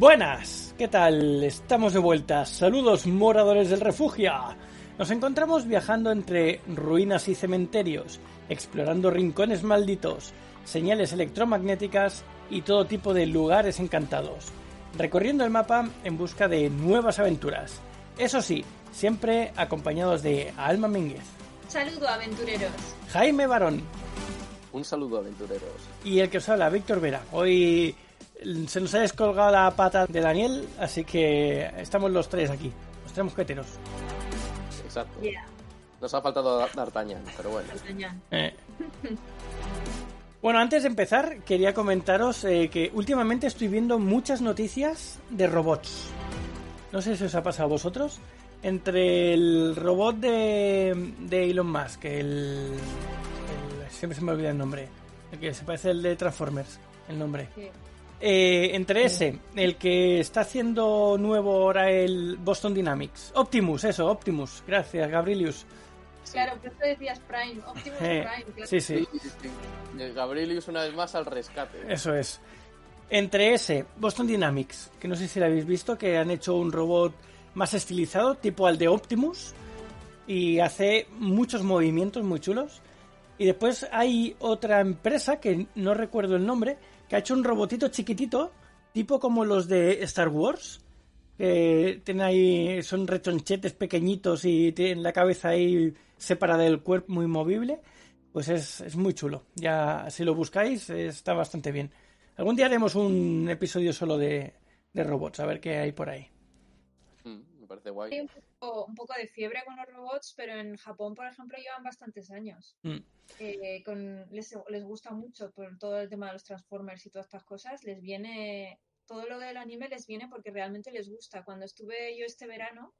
Buenas, ¿qué tal? Estamos de vuelta. Saludos, moradores del refugio. Nos encontramos viajando entre ruinas y cementerios, explorando rincones malditos, señales electromagnéticas y todo tipo de lugares encantados, recorriendo el mapa en busca de nuevas aventuras. Eso sí, siempre acompañados de Alma Mínguez. Saludo, aventureros. Jaime Barón. Un saludo, aventureros. Y el que os habla, Víctor Vera. Hoy se nos ha descolgado la pata de Daniel, así que estamos los tres aquí, los tres mosqueteros. Exacto. Yeah. Nos ha faltado D'Artagnan, pero bueno. D'Artagnan. Bueno, antes de empezar, quería comentaros que últimamente estoy viendo muchas noticias de robots. No sé si os ha pasado a vosotros. Entre el robot de Elon Musk, siempre se me olvida el nombre, el que se parece al de Transformers, el nombre. Sí. Entre ese, el que está haciendo nuevo ahora el Boston Dynamics, Optimus, gracias Gabrielius. Claro, por eso decías Prime, Optimus Prime. Claro. Sí. Gabrielius una vez más al rescate. Eso es. Entre ese, Boston Dynamics, que no sé si lo habéis visto, que han hecho un robot más estilizado, tipo al de Optimus, y hace muchos movimientos muy chulos. Y después hay otra empresa, que no recuerdo el nombre, que ha hecho un robotito chiquitito, tipo como los de Star Wars, que tienen ahí, son rechonchetes pequeñitos y tienen la cabeza ahí separada del cuerpo, muy movible. Pues es muy chulo. Ya si lo buscáis está bastante bien. Algún día haremos un episodio solo de robots, a ver qué hay por ahí. Me parece guay. Hay un poco de fiebre con los robots, pero en Japón, por ejemplo, llevan bastantes años. Les gusta mucho por todo el tema de los Transformers y todas estas cosas. Les viene, todo lo del anime les viene porque realmente les gusta. Cuando estuve yo este verano,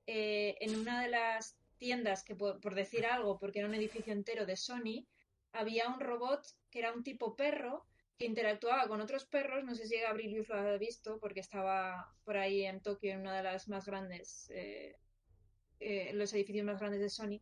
en una de las tiendas, que por decir algo, porque era un edificio entero de Sony, había un robot que era un tipo perro que interactuaba con otros perros. No sé si Gabrielius lo ha visto porque estaba por ahí en Tokio en una de las más grandes, los edificios más grandes de Sony,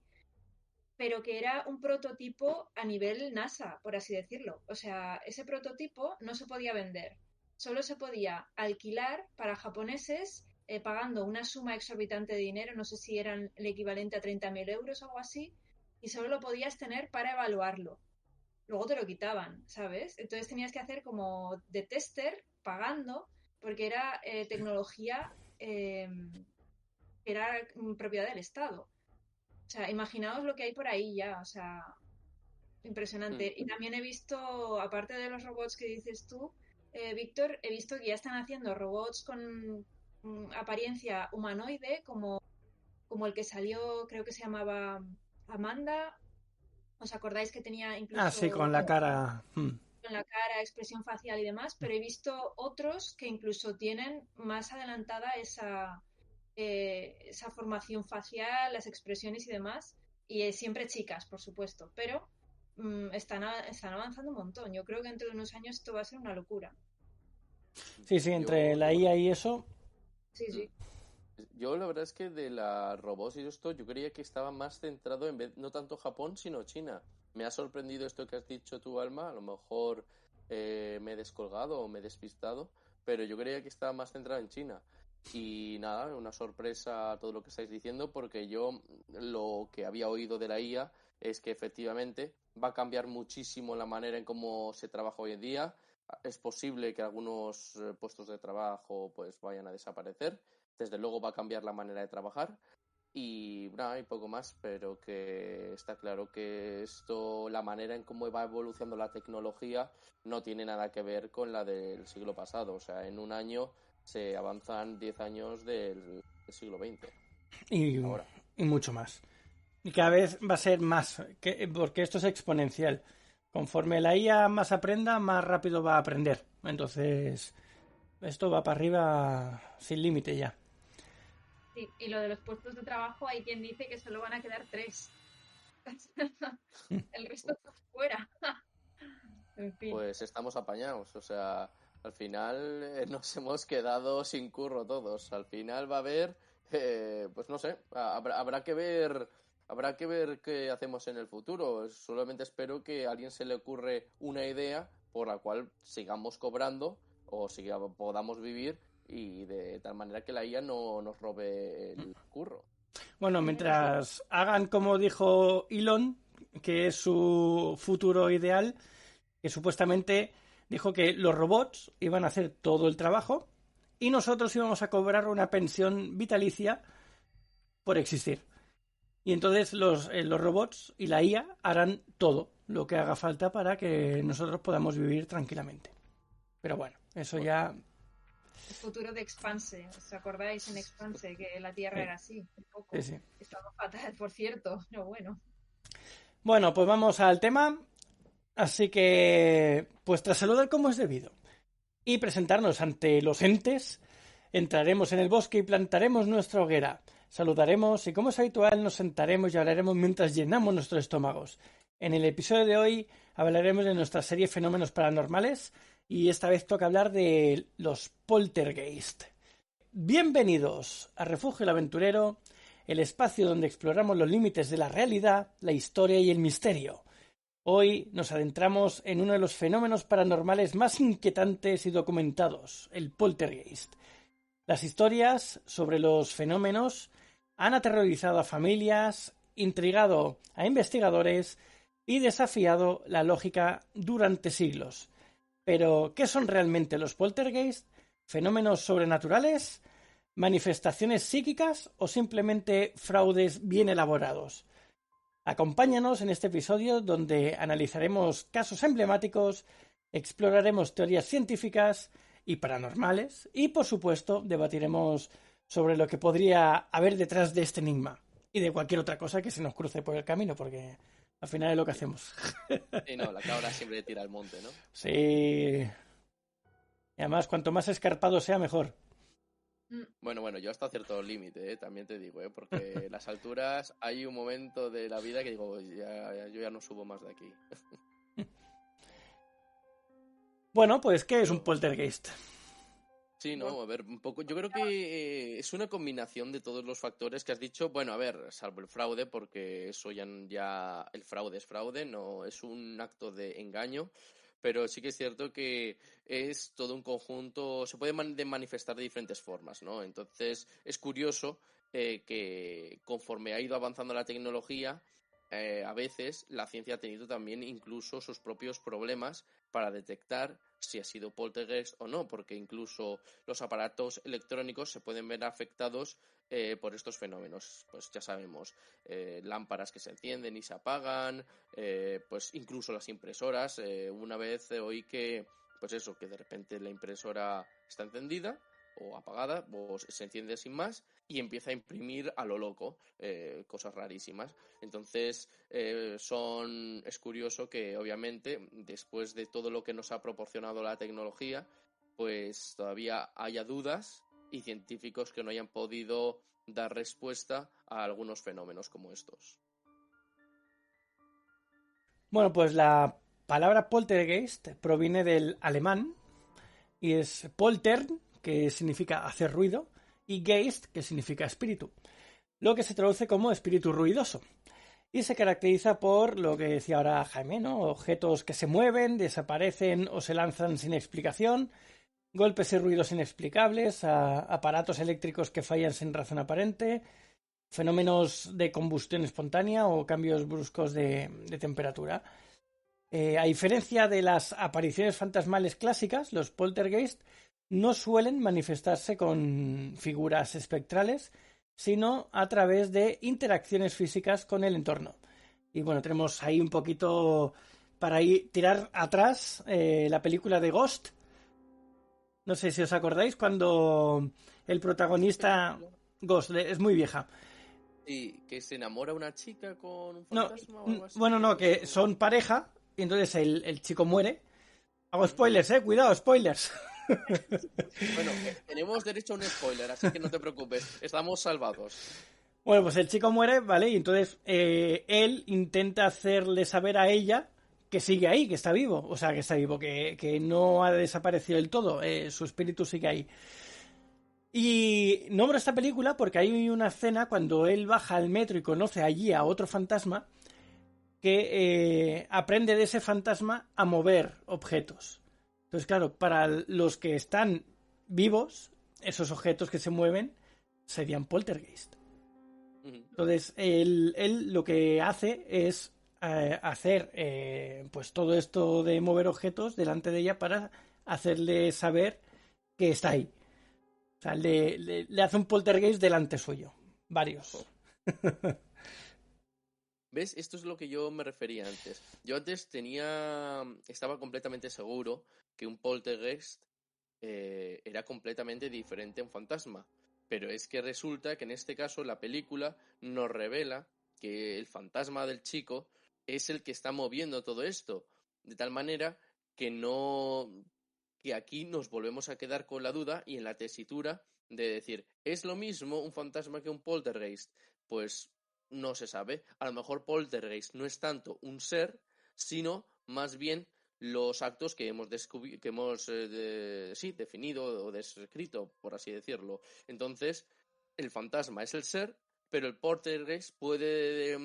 pero que era un prototipo a nivel NASA, por así decirlo. O sea, ese prototipo no se podía vender, solo se podía alquilar para japoneses, pagando una suma exorbitante de dinero, no sé si eran el equivalente a 30.000 euros o algo así, y solo lo podías tener para evaluarlo. Luego te lo quitaban, ¿sabes? Entonces tenías que hacer como de tester pagando, porque era tecnología que era propiedad del Estado. O sea, imaginaos lo que hay por ahí ya, o sea, impresionante. Y también he visto, aparte de los robots que dices tú, Víctor, he visto que ya están haciendo robots con apariencia humanoide, como el que salió, creo que se llamaba Amanda. ¿Os acordáis que tenía incluso Sí, con la cara. con la cara, expresión facial y demás? Pero he visto otros que incluso tienen más adelantada esa formación facial, las expresiones y demás, y siempre chicas, por supuesto, pero están avanzando un montón. Yo creo que dentro de unos años esto va a ser una locura. Sí, entre la IA y eso. Sí. Yo la verdad es que de la robots y esto, yo creía que estaba más centrado en vez, no tanto Japón, sino China. Me ha sorprendido esto que has dicho tú, Alma. A lo mejor me he descolgado o me he despistado, pero yo creía que estaba más centrado en China. Y nada, una sorpresa todo lo que estáis diciendo, porque yo lo que había oído de la IA es que efectivamente va a cambiar muchísimo la manera en cómo se trabaja hoy en día. Es posible que algunos puestos de trabajo pues vayan a desaparecer. Desde luego va a cambiar la manera de trabajar y nada, y poco más, pero que está claro que esto, la manera en cómo va evolucionando la tecnología no tiene nada que ver con la del siglo pasado. O sea, en un año se avanzan 10 años del siglo XX. Y mucho más. Y cada vez va a ser más, porque esto es exponencial. Conforme la IA más aprenda, más rápido va a aprender. Entonces, esto va para arriba sin límite ya. Sí, y lo de los puestos de trabajo, hay quien dice que solo van a quedar 3. El resto está fuera. En fin. Pues estamos apañados, o sea, al final nos hemos quedado sin curro todos. Al final va a haber, pues no sé, habrá que ver qué hacemos en el futuro. Solamente espero que a alguien se le ocurre una idea por la cual sigamos cobrando o podamos vivir y de tal manera que la IA no nos robe el curro. Bueno, mientras hagan como dijo Elon, que es su futuro ideal, que supuestamente dijo que los robots iban a hacer todo el trabajo y nosotros íbamos a cobrar una pensión vitalicia por existir. Y entonces los robots y la IA harán todo lo que haga falta para que nosotros podamos vivir tranquilamente. Pero bueno, eso ya... El futuro de Expanse. ¿Os acordáis en Expanse que la Tierra era así? Un poco. Sí. Estaba fatal, por cierto. No, bueno. Bueno, pues vamos al tema. Así que, pues tras saludar como es debido y presentarnos ante los entes, entraremos en el bosque y plantaremos nuestra hoguera. Saludaremos y, como es habitual, nos sentaremos y hablaremos mientras llenamos nuestros estómagos. En el episodio de hoy hablaremos de nuestra serie Fenómenos Paranormales y esta vez toca hablar de los poltergeist. Bienvenidos a Refugio el Aventurero, el espacio donde exploramos los límites de la realidad, la historia y el misterio. Hoy nos adentramos en uno de los fenómenos paranormales más inquietantes y documentados, el poltergeist. Las historias sobre los fenómenos han aterrorizado a familias, intrigado a investigadores y desafiado la lógica durante siglos. Pero, ¿qué son realmente los poltergeist? ¿Fenómenos sobrenaturales? ¿Manifestaciones psíquicas o simplemente fraudes bien elaborados? Acompáñanos en este episodio donde analizaremos casos emblemáticos, exploraremos teorías científicas y paranormales y, por supuesto, debatiremos sobre lo que podría haber detrás de este enigma y de cualquier otra cosa que se nos cruce por el camino, porque al final es lo que hacemos. Sí, no, la cabra siempre tira al monte, ¿no? Sí. Y además, cuanto más escarpado sea, mejor. Bueno, yo hasta cierto límite, también te digo, porque las alturas hay un momento de la vida que digo, yo ya no subo más de aquí. Bueno, pues, ¿qué es un poltergeist? Sí, no, a ver, un poco. Yo creo que es una combinación de todos los factores que has dicho. Bueno, a ver, salvo el fraude, porque eso ya el fraude es fraude, no es un acto de engaño. Pero sí que es cierto que es todo un conjunto, se puede manifestar de diferentes formas, ¿no? Entonces, es curioso que conforme ha ido avanzando la tecnología, a veces la ciencia ha tenido también incluso sus propios problemas para detectar si ha sido poltergeist o no, porque incluso los aparatos electrónicos se pueden ver afectados por estos fenómenos. Pues ya sabemos, lámparas que se encienden y se apagan, pues incluso las impresoras. Una vez oí que, pues eso, que de repente la impresora está encendida o apagada, o se enciende sin más y empieza a imprimir a lo loco, cosas rarísimas. Entonces es curioso que obviamente después de todo lo que nos ha proporcionado la tecnología, pues todavía haya dudas y científicos que no hayan podido dar respuesta a algunos fenómenos como estos. Bueno, pues la palabra poltergeist proviene del alemán y es poltern, que significa hacer ruido, y geist, que significa espíritu, lo que se traduce como espíritu ruidoso. Y se caracteriza por lo que decía ahora Jaime, ¿no? Objetos que se mueven, desaparecen o se lanzan sin explicación, golpes y ruidos inexplicables, aparatos eléctricos que fallan sin razón aparente, fenómenos de combustión espontánea o cambios bruscos de temperatura. A diferencia de las apariciones fantasmales clásicas, los poltergeist no suelen manifestarse con figuras espectrales, sino a través de interacciones físicas con el entorno. Y bueno, tenemos ahí un poquito para tirar atrás la película de Ghost. No sé si os acordáis cuando el protagonista... Ghost, es muy vieja. Sí, que se enamora una chica con un fantasma o algo así. Bueno, no, que son pareja y entonces el chico muere. Hago spoilers, cuidado, spoilers. Bueno, tenemos derecho a un spoiler, así que no te preocupes, estamos salvados. Bueno, pues el chico muere, ¿vale? Y entonces él intenta hacerle saber a ella que sigue ahí, que está vivo. O sea, que está vivo, que no ha desaparecido del todo. Su espíritu sigue ahí. Y nombro esta película porque hay una escena cuando él baja al metro y conoce allí a otro fantasma que aprende de ese fantasma a mover objetos. Entonces, claro, para los que están vivos, esos objetos que se mueven serían poltergeist. Ujú. Entonces, él lo que hace es hacer pues todo esto de mover objetos delante de ella para hacerle saber que está ahí. O sea, le hace un poltergeist delante suyo. Varios. ¿Ves? Esto es lo que yo me refería antes. Yo antes estaba completamente seguro que un poltergeist era completamente diferente a un fantasma. Pero es que resulta que en este caso la película nos revela que el fantasma del chico es el que está moviendo todo esto. De tal manera que que aquí nos volvemos a quedar con la duda y en la tesitura de decir, ¿es lo mismo un fantasma que un poltergeist? Pues no se sabe. A lo mejor poltergeist no es tanto un ser, sino más bien los actos que hemos definido o descrito, por así decirlo. Entonces, el fantasma es el ser, pero el poltergeist puede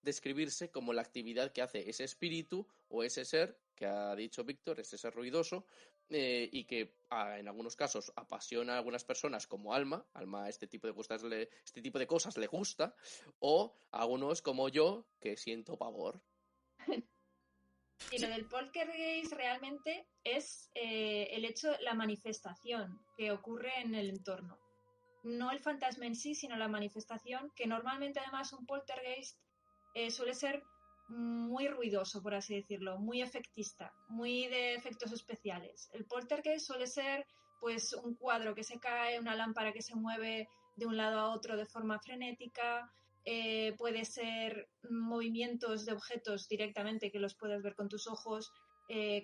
describirse como la actividad que hace ese espíritu o ese ser que ha dicho Víctor, ese ser ruidoso, y que en algunos casos apasiona a algunas personas como Alma este tipo de cosas le gusta, o a algunos como yo que siento pavor. Y lo del poltergeist realmente es el hecho, la manifestación que ocurre en el entorno. No el fantasma en sí, sino la manifestación, que normalmente además un poltergeist suele ser muy ruidoso, por así decirlo, muy efectista, muy de efectos especiales. El poltergeist suele ser pues un cuadro que se cae, una lámpara que se mueve de un lado a otro de forma frenética, puede ser movimientos de objetos directamente que los puedes ver con tus ojos,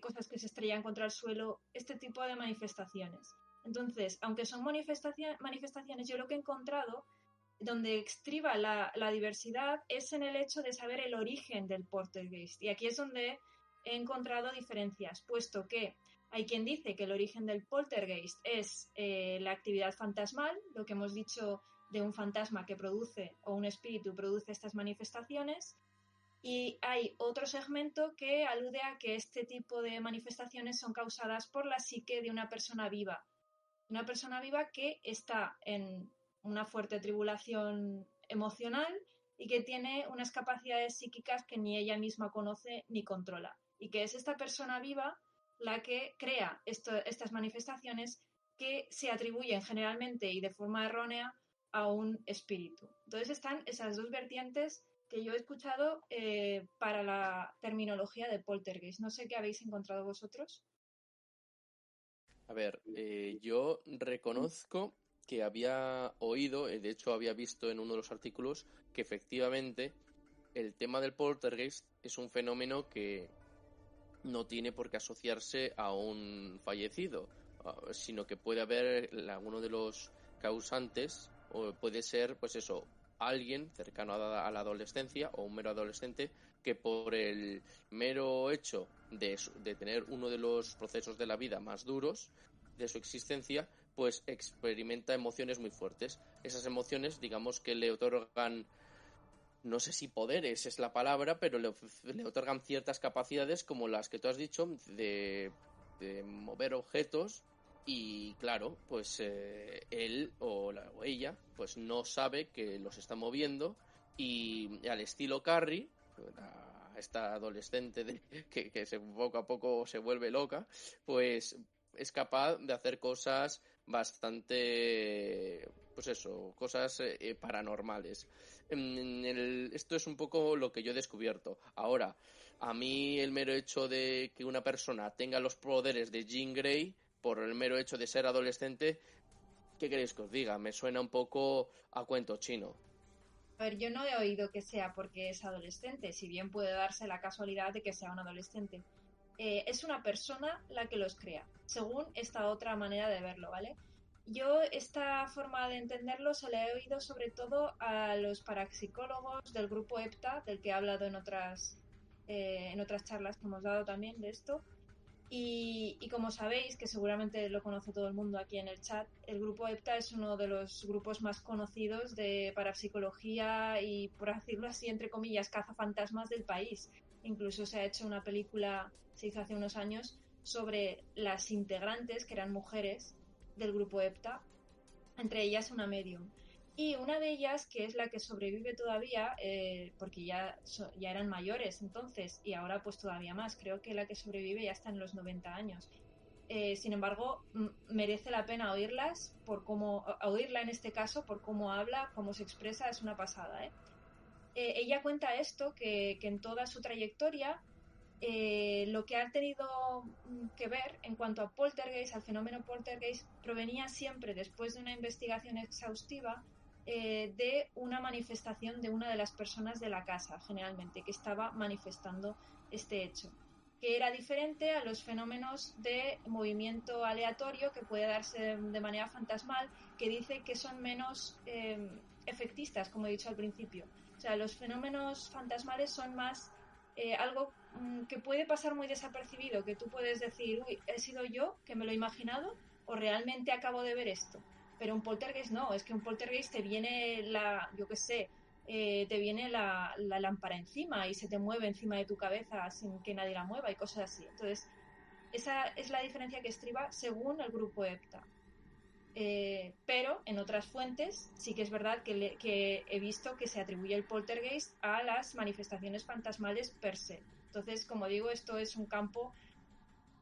cosas que se estrellan contra el suelo, este tipo de manifestaciones. Entonces, aunque son manifestaciones, yo lo que he encontrado donde estriba la diversidad es en el hecho de saber el origen del poltergeist. Y aquí es donde he encontrado diferencias, puesto que hay quien dice que el origen del poltergeist es la actividad fantasmal, lo que hemos dicho de un fantasma que produce o un espíritu produce estas manifestaciones. Y hay otro segmento que alude a que este tipo de manifestaciones son causadas por la psique de una persona viva. Una persona viva que está en una fuerte tribulación emocional y que tiene unas capacidades psíquicas que ni ella misma conoce ni controla. Y que es esta persona viva la que crea estas manifestaciones que se atribuyen generalmente y de forma errónea a un espíritu. Entonces están esas dos vertientes que yo he escuchado para la terminología de poltergeist. No sé qué habéis encontrado vosotros. A ver, yo reconozco que había oído, de hecho había visto en uno de los artículos, que efectivamente el tema del poltergeist es un fenómeno que no tiene por qué asociarse a un fallecido, sino que puede haber alguno de los causantes, o puede ser, pues eso, alguien cercano a la adolescencia o un mero adolescente que por el mero hecho de tener uno de los procesos de la vida más duros de su existencia, pues experimenta emociones muy fuertes. Esas emociones, digamos que le otorgan, no sé si poderes es la palabra, pero le otorgan ciertas capacidades como las que tú has dicho de mover objetos y claro, pues él o ella pues no sabe que los está moviendo y al estilo Carrie, esta adolescente que poco a poco se vuelve loca, pues es capaz de hacer cosas bastante, pues eso, cosas paranormales. Esto es un poco lo que yo he descubierto. Ahora, a mí el mero hecho de que una persona tenga los poderes de Jean Grey por el mero hecho de ser adolescente, ¿qué queréis que os diga? Me suena un poco a cuento chino. A ver, yo no he oído que sea porque es adolescente, si bien puede darse la casualidad de que sea un adolescente. Es una persona la que los crea, según esta otra manera de verlo, ¿vale? Yo esta forma de entenderlo se la he oído sobre todo a los parapsicólogos del grupo EPTA, del que he hablado en otras charlas que hemos dado también de esto. Y como sabéis, que seguramente lo conoce todo el mundo aquí en el chat, el grupo EPTA es uno de los grupos más conocidos de parapsicología y, por decirlo así, entre comillas, cazafantasmas del país. Incluso se ha hecho una película, se hizo hace unos años, sobre las integrantes, que eran mujeres, del grupo EPTA, entre ellas una medium. Y una de ellas, que es la que sobrevive todavía, porque ya eran mayores entonces, y ahora pues todavía más, creo que la que sobrevive ya está en los 90 años. Sin embargo, merece la pena oírlas, oírla en este caso, por cómo habla, cómo se expresa, es una pasada, ¿eh? Ella cuenta esto, que en toda su trayectoria, lo que ha tenido que ver en cuanto a poltergeist, al fenómeno poltergeist, provenía siempre, después de una investigación exhaustiva, de una manifestación de una de las personas de la casa, generalmente, que estaba manifestando este hecho, que era diferente a los fenómenos de movimiento aleatorio que puede darse de manera fantasmal, que dice que son menos efectistas, como he dicho al principio. O sea, los fenómenos fantasmales son más algo que puede pasar muy desapercibido, que tú puedes decir, uy, ¿he sido yo que me lo he imaginado o realmente acabo de ver esto? Pero un poltergeist no, es que un poltergeist te viene te viene la lámpara encima y se te mueve encima de tu cabeza sin que nadie la mueva y cosas así. Entonces, esa es la diferencia que estriba según el grupo EPTA. Pero en otras fuentes sí que es verdad que he visto que se atribuye el poltergeist a las manifestaciones fantasmales per se. Entonces, como digo, esto es un campo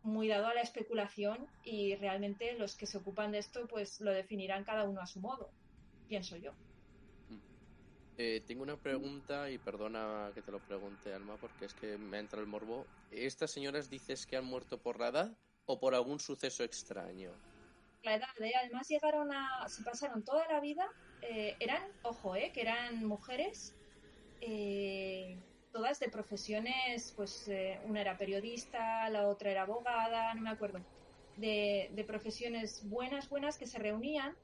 muy dado a la especulación y realmente los que se ocupan de esto pues lo definirán cada uno a su modo, pienso yo. Tengo una pregunta y perdona que te lo pregunte, Alma, porque es que me entra el morbo. ¿Estas señoras dices que han muerto por la edad o por algún suceso extraño? La edad, además se pasaron toda la vida, que eran mujeres, todas de profesiones, pues una era periodista, la otra era abogada, no me acuerdo, de profesiones buenas que se reunían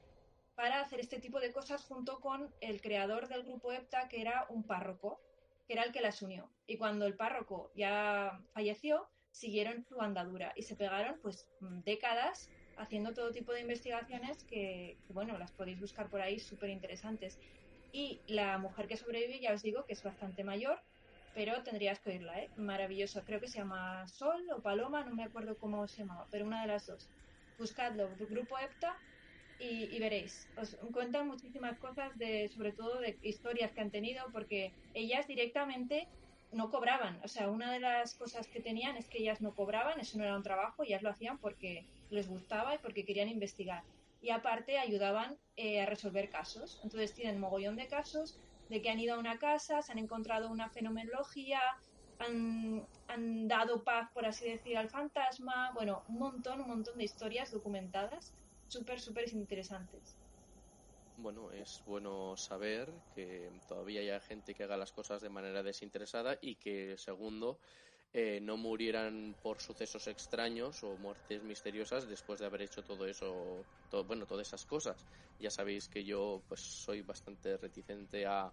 para hacer este tipo de cosas junto con el creador del grupo EPTA, que era un párroco, que era el que las unió. Y cuando el párroco ya falleció, siguieron su andadura y se pegaron pues décadas haciendo todo tipo de investigaciones bueno, las podéis buscar por ahí, súper interesantes. Y la mujer que sobrevive, ya os digo que es bastante mayor, pero tendrías que oírla, ¿eh? Maravilloso. Creo que se llama Sol o Paloma, no me acuerdo cómo se llamaba, pero una de las dos. Buscadlo, Grupo EPTA, y veréis. Os cuentan muchísimas cosas, sobre todo de historias que han tenido, porque ellas directamente no cobraban. O sea, una de las cosas que tenían es que ellas no cobraban, eso no era un trabajo, ellas lo hacían porque les gustaba y porque querían investigar. Y aparte ayudaban a resolver casos. Entonces tienen mogollón de casos de que han ido a una casa, se han encontrado una fenomenología, han dado paz, por así decir, al fantasma. Bueno, un montón de historias documentadas súper interesantes. Bueno, es bueno saber que todavía hay gente que haga las cosas de manera desinteresada y que, segundo, no murieran por sucesos extraños o muertes misteriosas después de haber hecho todo eso, todas esas cosas. Ya sabéis que yo pues soy bastante reticente a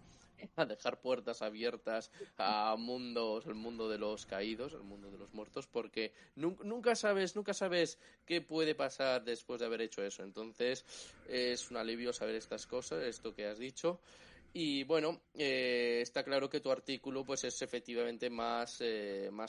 dejar puertas abiertas a el mundo de los caídos, el mundo de los muertos, porque nunca sabes qué puede pasar después de haber hecho eso. Entonces es un alivio saber estas cosas, esto que has dicho. Y bueno, está claro que tu artículo pues es efectivamente más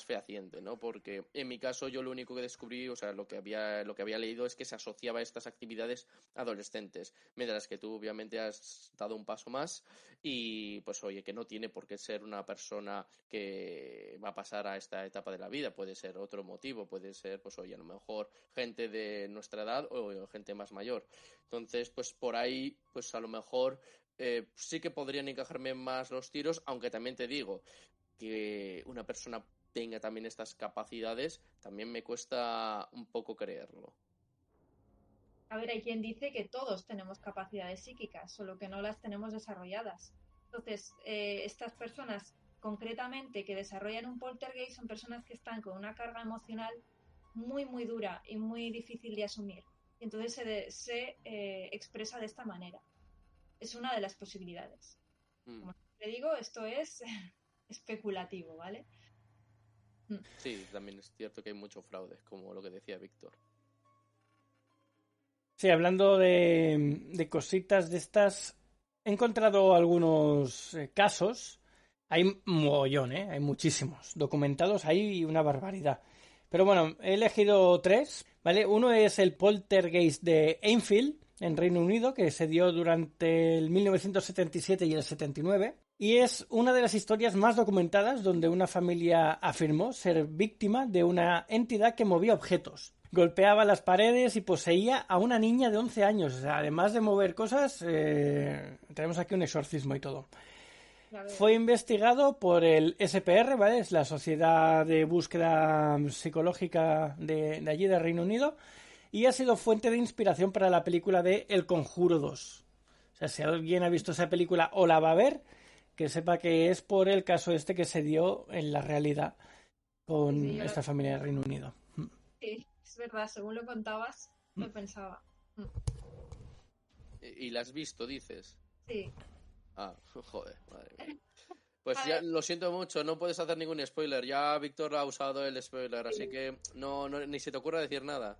fehaciente, ¿no? Porque en mi caso yo lo único que descubrí, o sea, lo que había leído es que se asociaba a estas actividades adolescentes, mientras que tú obviamente has dado un paso más y pues oye, que no tiene por qué ser una persona que va a pasar a esta etapa de la vida, puede ser otro motivo, puede ser pues oye, a lo mejor gente de nuestra edad o gente más mayor. Entonces, pues por ahí, pues a lo mejor sí que podrían encajarme más los tiros, aunque también te digo que una persona tenga también estas capacidades, también me cuesta un poco creerlo. A ver, hay quien dice que todos tenemos capacidades psíquicas, solo que no las tenemos desarrolladas. Entonces, estas personas concretamente que desarrollan un poltergeist son personas que están con una carga emocional muy dura y muy difícil de asumir. Y entonces se expresa de esta manera. Es una de las posibilidades. Como te digo, esto es especulativo, ¿vale? Sí, también es cierto que hay mucho fraude, como lo que decía Víctor. Sí, hablando de cositas de estas, he encontrado algunos casos. Hay un mogollón, ¿eh? Hay muchísimos documentados, hay una barbaridad. Pero bueno, he elegido 3, ¿vale? Uno es el poltergeist de Enfield, en Reino Unido, que se dio durante el 1977 y el 79, y es una de las historias más documentadas donde una familia afirmó ser víctima de una entidad que movía objetos. Golpeaba las paredes y poseía a una niña de 11 años. O sea, además de mover cosas, tenemos aquí un exorcismo y todo. Fue investigado por el SPR, ¿vale? Es la Sociedad de Búsqueda Psicológica de allí, del Reino Unido, y ha sido fuente de inspiración para la película de El Conjuro 2. O sea, si alguien ha visto esa película o la va a ver, que sepa que es por el caso este que se dio en la realidad con esta familia del Reino Unido. Sí, es verdad, según lo contabas, lo pensaba. ¿Y la has visto, dices? Sí. Ah, joder, madre mía. Pues ya lo siento mucho, no puedes hacer ningún spoiler. Ya Víctor ha usado el spoiler, así que no ni se te ocurra decir nada.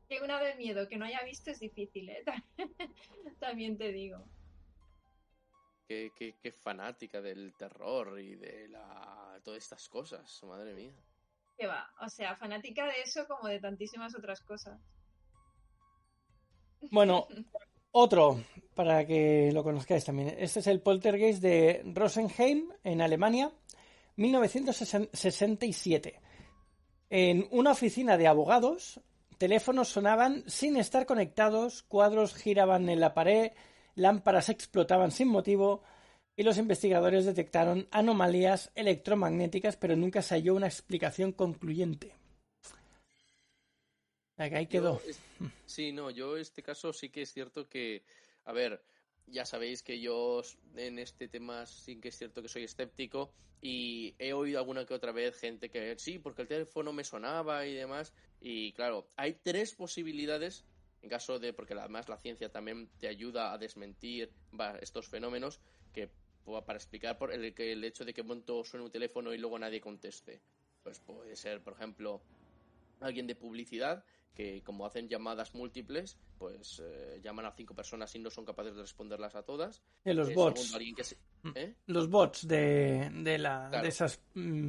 Que una de miedo que no haya visto es difícil, ¿eh? También te digo. Qué fanática del terror y de todas estas cosas, madre mía. Que va, o sea, fanática de eso como de tantísimas otras cosas. Bueno, otro, para que lo conozcáis también. Este es el Poltergeist de Rosenheim, en Alemania, 1967. En una oficina de abogados, teléfonos sonaban sin estar conectados, cuadros giraban en la pared, lámparas explotaban sin motivo y los investigadores detectaron anomalías electromagnéticas, pero nunca se halló una explicación concluyente. Ahí quedó. Sí, no, yo este caso sí que es cierto que, a ver, ya sabéis que yo en este tema sí que es cierto que soy escéptico y he oído alguna que otra vez gente que sí, porque el teléfono me sonaba y demás, y claro, hay 3 posibilidades en caso de, porque además la ciencia también te ayuda a desmentir estos fenómenos, que para explicar el hecho de que monto suene un teléfono y luego nadie conteste. Pues puede ser, por ejemplo, alguien de publicidad que, como hacen llamadas múltiples, pues llaman a 5 personas y no son capaces de responderlas a todas. Los bots. Segundo, alguien que Los bots de Claro. esas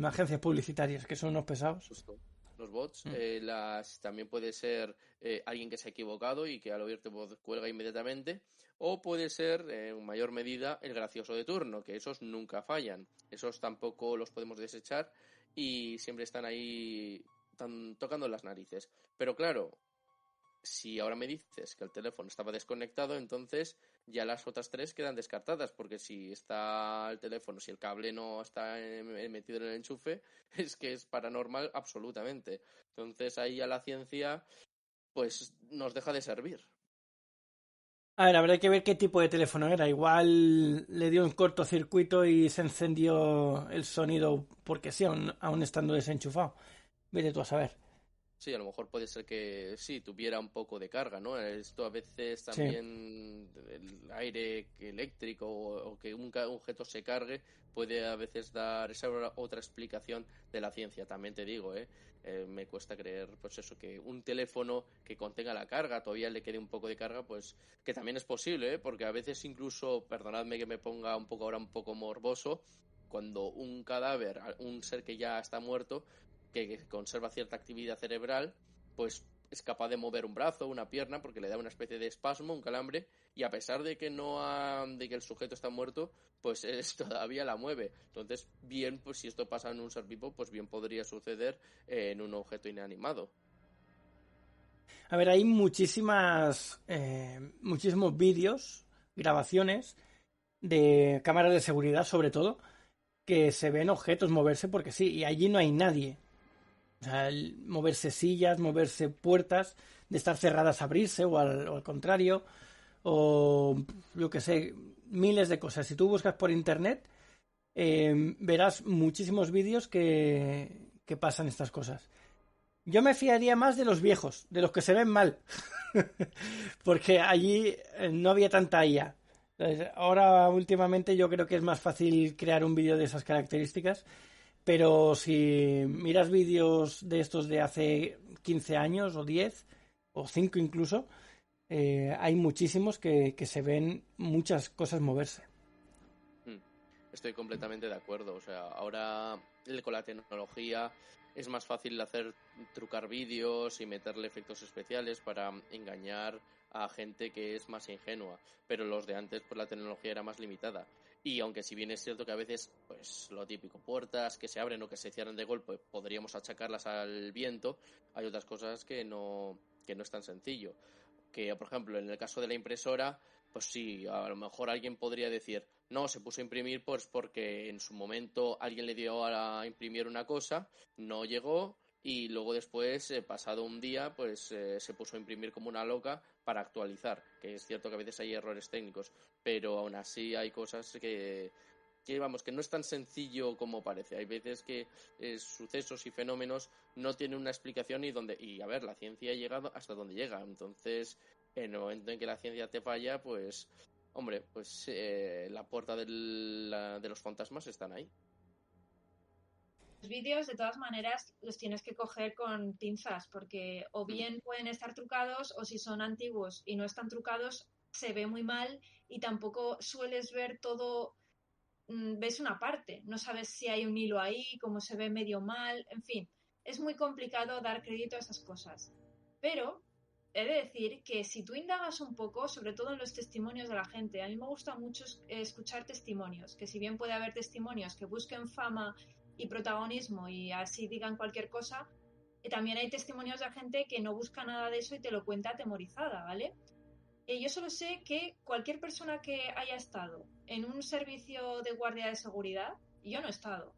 agencias publicitarias, que son unos pesados. Justo. Los bots. También puede ser alguien que se ha equivocado y que al oírte voz cuelga inmediatamente. O puede ser, en mayor medida, el gracioso de turno, que esos nunca fallan. Esos tampoco los podemos desechar y siempre están ahí tocando las narices. Pero claro, si ahora me dices que el teléfono estaba desconectado, entonces ya las otras 3 quedan descartadas, porque si está el teléfono, si el cable no está metido en el enchufe, es que es paranormal absolutamente. Entonces ahí ya la ciencia pues nos deja de servir. A ver, habrá que ver qué tipo de teléfono era. Igual le dio un cortocircuito y se encendió el sonido porque sí, aún estando desenchufado. Vete tú a saber. Sí, a lo mejor puede ser que sí, tuviera un poco de carga, ¿no? Esto a veces también el aire eléctrico o que un objeto se cargue puede a veces dar esa otra explicación de la ciencia. También te digo, me cuesta creer, pues eso, que un teléfono que contenga la carga todavía le quede un poco de carga, pues que también es posible, porque a veces incluso, perdonadme que me ponga un poco ahora un poco morboso, cuando un cadáver, un ser que ya está muerto, que conserva cierta actividad cerebral, pues es capaz de mover un brazo, una pierna, porque le da una especie de espasmo, un calambre, y a pesar de que de que el sujeto está muerto, pues todavía la mueve. Entonces, bien, pues si esto pasa en un ser vivo, pues bien podría suceder en un objeto inanimado. A ver, hay muchísimos vídeos, grabaciones de cámaras de seguridad, sobre todo, que se ven objetos moverse porque sí, y allí no hay nadie. O sea, moverse sillas, moverse puertas, de estar cerradas a abrirse o al contrario, o yo que sé, miles de cosas. Si tú buscas por internet, verás muchísimos vídeos que pasan estas cosas. Yo me fiaría más de los viejos, de los que se ven mal, porque allí no había tanta IA. Ahora, últimamente, yo creo que es más fácil crear un vídeo de esas características. Pero si miras vídeos de estos de hace 15 años o 10 o 5 incluso, hay muchísimos que se ven muchas cosas moverse. Estoy completamente de acuerdo. O sea, ahora con la tecnología es más fácil trucar vídeos y meterle efectos especiales para engañar a gente que es más ingenua, pero los de antes pues la tecnología era más limitada. Y aunque si bien es cierto que a veces pues lo típico, puertas que se abren o que se cierran de golpe, podríamos achacarlas al viento, hay otras cosas que no es tan sencillo. Que, por ejemplo, en el caso de la impresora, pues sí, a lo mejor alguien podría decir, no, se puso a imprimir pues porque en su momento alguien le dio a imprimir una cosa, no llegó y luego después, pasado un día, pues se puso a imprimir como una loca para actualizar, que es cierto que a veces hay errores técnicos, pero aún así hay cosas vamos, que no es tan sencillo como parece. Hay veces que sucesos y fenómenos no tienen una explicación y a ver, la ciencia ha llegado hasta donde llega. Entonces, en el momento en que la ciencia te falla, pues, hombre, pues la puerta de los fantasmas están ahí. Los vídeos, de todas maneras, los tienes que coger con pinzas, porque o bien pueden estar trucados, o si son antiguos y no están trucados, se ve muy mal y tampoco sueles ver todo. Ves una parte, no sabes si hay un hilo ahí, cómo se ve medio mal, en fin, es muy complicado dar crédito a esas cosas. Pero he de decir que si tú indagas un poco, sobre todo en los testimonios de la gente, a mí me gusta mucho escuchar testimonios, que si bien puede haber testimonios que busquen fama y protagonismo y así digan cualquier cosa, también hay testimonios de gente que no busca nada de eso y te lo cuenta atemorizada, ¿vale? Yo solo sé que cualquier persona que haya estado en un servicio de guardia de seguridad, yo no he estado,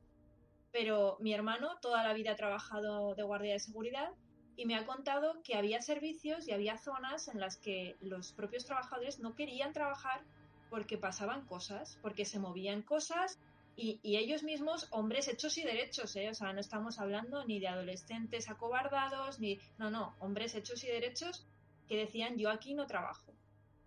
pero mi hermano toda la vida ha trabajado de guardia de seguridad y me ha contado que había servicios y había zonas en las que los propios trabajadores no querían trabajar porque pasaban cosas, porque se movían cosas y ellos mismos, hombres hechos y derechos, ¿eh? O sea, no estamos hablando ni de adolescentes acobardados, no, hombres hechos y derechos que decían yo aquí no trabajo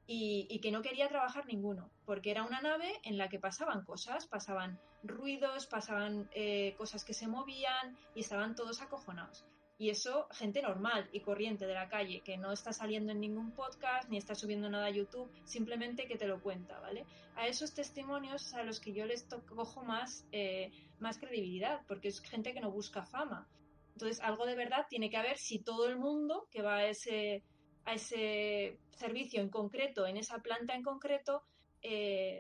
y que no quería trabajar ninguno, porque era una nave en la que pasaban cosas, pasaban ruidos, pasaban cosas que se movían y estaban todos acojonados. Y eso, gente normal y corriente de la calle, que no está saliendo en ningún podcast ni está subiendo nada a YouTube, simplemente que te lo cuenta, ¿vale? A esos testimonios a los que yo les cojo más credibilidad, porque es gente que no busca fama. Entonces, algo de verdad tiene que haber si todo el mundo que va a ese servicio en concreto, en esa planta en concreto,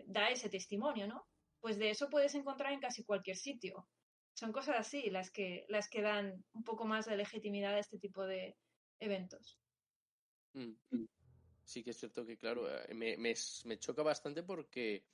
da ese testimonio, ¿no? Pues de eso puedes encontrar en casi cualquier sitio. Son cosas así las que dan un poco más de legitimidad a este tipo de eventos. Sí que es cierto que, claro, me choca bastante porque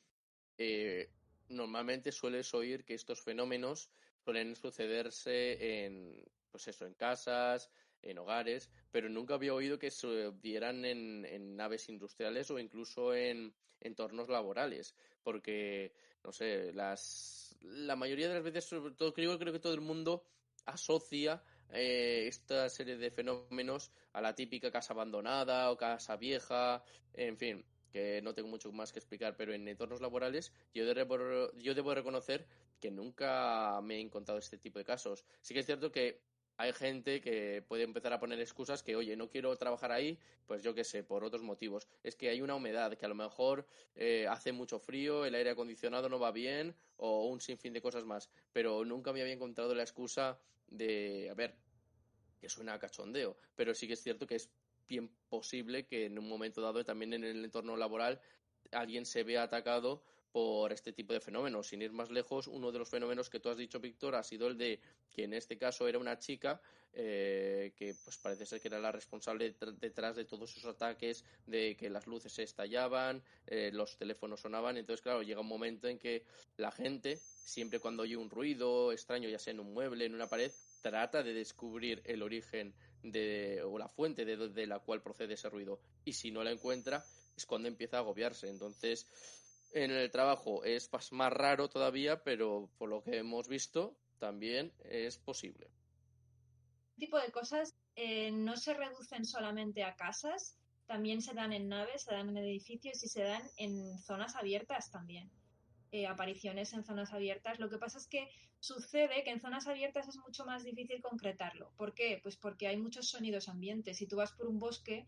eh, normalmente sueles oír que estos fenómenos suelen sucederse pues eso, en casas, en hogares, pero nunca había oído que se dieran en naves industriales o incluso en entornos laborales, porque, no sé, la mayoría de las veces, sobre todo, creo que todo el mundo asocia esta serie de fenómenos a la típica casa abandonada o casa vieja, en fin, que no tengo mucho más que explicar, pero en entornos laborales yo debo reconocer que nunca me he encontrado este tipo de casos. Sí que es cierto que hay gente que puede empezar a poner excusas que, oye, no quiero trabajar ahí, pues yo qué sé, por otros motivos. Es que hay una humedad, que a lo mejor hace mucho frío, el aire acondicionado no va bien o un sinfín de cosas más, pero nunca me había encontrado la excusa de, a ver, que suena a cachondeo, pero sí que es cierto que es bien posible que en un momento dado, también en el entorno laboral, alguien se vea atacado por este tipo de fenómenos. Sin ir más lejos, uno de los fenómenos que tú has dicho, Víctor, ha sido el de que en este caso era una chica que pues parece ser que era la responsable detrás de todos esos ataques, de que las luces se estallaban, los teléfonos sonaban. Entonces, claro, llega un momento en que la gente, siempre cuando oye un ruido extraño, ya sea en un mueble, en una pared, trata de descubrir el origen o la fuente de la cual procede ese ruido. Y si no la encuentra, es cuando empieza a agobiarse. Entonces, en el trabajo es más raro todavía, pero por lo que hemos visto, también es posible. Este tipo de cosas no se reducen solamente a casas, también se dan en naves, se dan en edificios y se dan en zonas abiertas también. Apariciones en zonas abiertas. Lo que pasa es que sucede que en zonas abiertas es mucho más difícil concretarlo. ¿Por qué? Pues porque hay muchos sonidos ambientes. Si tú vas por un bosque,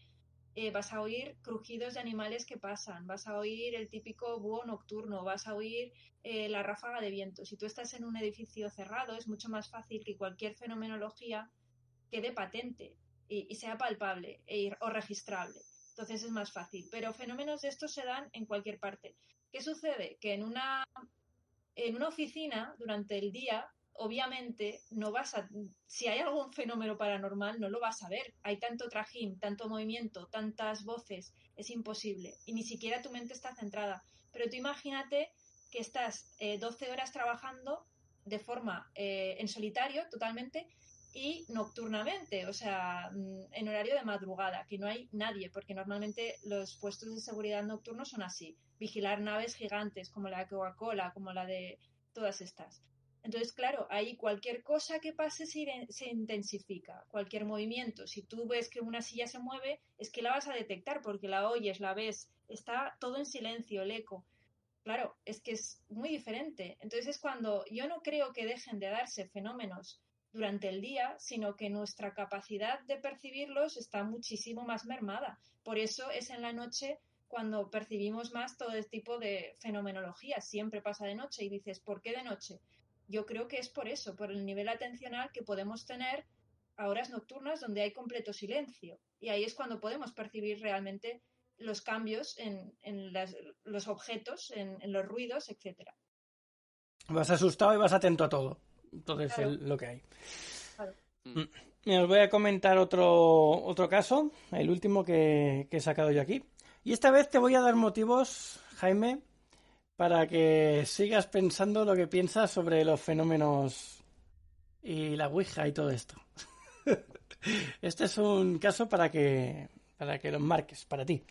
vas a oír crujidos de animales que pasan, vas a oír el típico búho nocturno, vas a oír la ráfaga de viento. Si tú estás en un edificio cerrado, es mucho más fácil que cualquier fenomenología quede patente y sea palpable o registrable. Entonces es más fácil. Pero fenómenos de estos se dan en cualquier parte. ¿Qué sucede? Que en una oficina, durante el día, obviamente no vas a, si hay algún fenómeno paranormal, no lo vas a ver. Hay tanto trajín, tanto movimiento, tantas voces, es imposible. Y ni siquiera tu mente está centrada. Pero tú imagínate que estás 12 horas trabajando de forma en solitario totalmente y nocturnamente, o sea, en horario de madrugada, que no hay nadie, porque normalmente los puestos de seguridad nocturnos son así, vigilar naves gigantes como la de Coca-Cola, como la de todas estas. Entonces, claro, ahí cualquier cosa que pase se intensifica, cualquier movimiento. Si tú ves que una silla se mueve, es que la vas a detectar porque la oyes, la ves, está todo en silencio, el eco. Claro, es que es muy diferente. Entonces es cuando yo no creo que dejen de darse fenómenos durante el día, sino que nuestra capacidad de percibirlos está muchísimo más mermada. Por eso es en la noche cuando percibimos más todo este tipo de fenomenología. Siempre pasa de noche y dices, ¿por qué de noche? Yo creo que es por eso, por el nivel atencional que podemos tener a horas nocturnas donde hay completo silencio. Y ahí es cuando podemos percibir realmente los cambios en los objetos, en los ruidos, etcétera. Vas asustado y vas atento a todo. Entonces Claro, es lo que hay. claro. Mira, os voy a comentar otro caso, el último que he sacado yo aquí. Y esta vez te voy a dar motivos, Jaime, para que sigas pensando lo que piensas sobre los fenómenos y la Ouija y todo esto. Este es un caso para que lo marques, para ti.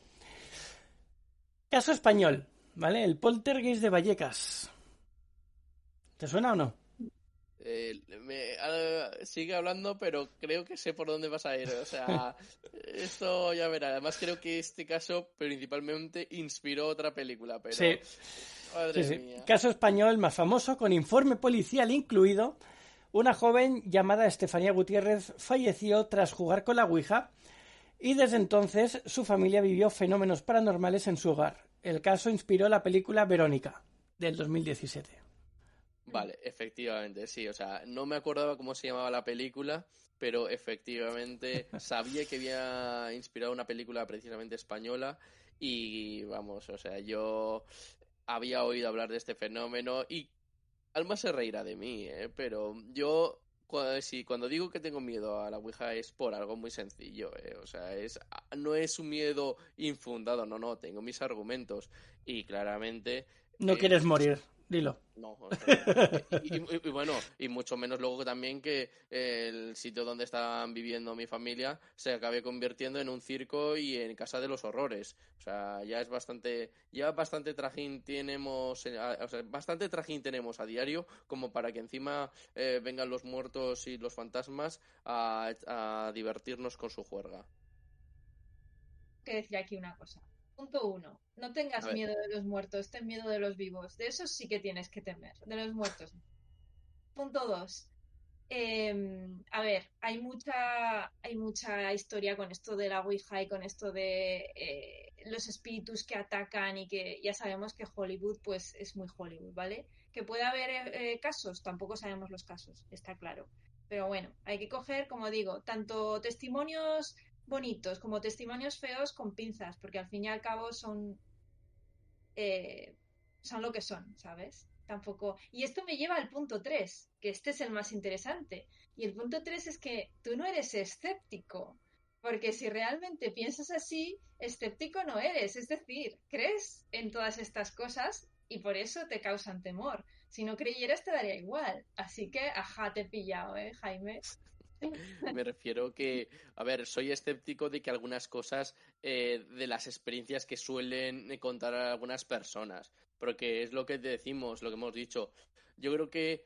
Caso español, ¿vale? El poltergeist de Vallecas. ¿Te suena o no? Sigue hablando, pero creo que sé por dónde vas a ir. O sea, esto ya verá. Además, creo que este caso principalmente inspiró otra película, Sí, pero sí, madre sí. mía. Caso español más famoso, con informe policial incluido. Una joven llamada Estefanía Gutiérrez falleció tras jugar con la Ouija y desde entonces su familia vivió fenómenos paranormales en su hogar. El caso inspiró la película Verónica, del 2017. Vale, efectivamente, sí. O sea, no me acordaba cómo se llamaba la película, pero efectivamente sabía que había inspirado una película precisamente española y vamos, o sea, yo había oído hablar de este fenómeno y Alma se reirá de mí, pero yo cuando digo que tengo miedo a la Ouija es por algo muy sencillo, o sea, no es un miedo infundado, no, tengo mis argumentos y claramente No quieres pues morir, dilo. no, o sea, y bueno, y mucho menos luego también que el sitio donde están viviendo mi familia se acabe convirtiendo en un circo y en casa de los horrores. O sea, ya bastante trajín tenemos, o sea, bastante trajín tenemos a diario como para que encima vengan los muertos y los fantasmas a divertirnos con su juerga. Que decir aquí una cosa. Punto uno, no A tengas ver, miedo de los muertos, ten miedo de los vivos. De esos sí que tienes que temer, de los muertos. Punto dos, a ver, hay mucha historia con esto de la Ouija y con esto de los espíritus que atacan y que ya sabemos que Hollywood pues es muy Hollywood, ¿vale? Que puede haber casos, tampoco sabemos los casos, está claro. Pero bueno, hay que coger, como digo, tanto testimonios bonitos como testimonios feos con pinzas, porque al fin y al cabo eh, son lo que son, ¿sabes? Tampoco. Y esto me lleva al punto 3 que este es el más interesante. Y el punto 3 es que tú no eres escéptico, porque si realmente piensas así, escéptico no eres. Es decir, crees en todas estas cosas y por eso te causan temor. Si no creyeras, te daría igual. Así que, ajá, te he pillado, ¿eh, Jaime? me refiero que, a ver, soy escéptico de que algunas cosas, de las experiencias que suelen contar algunas personas, porque es lo que decimos, lo que hemos dicho. Yo creo que,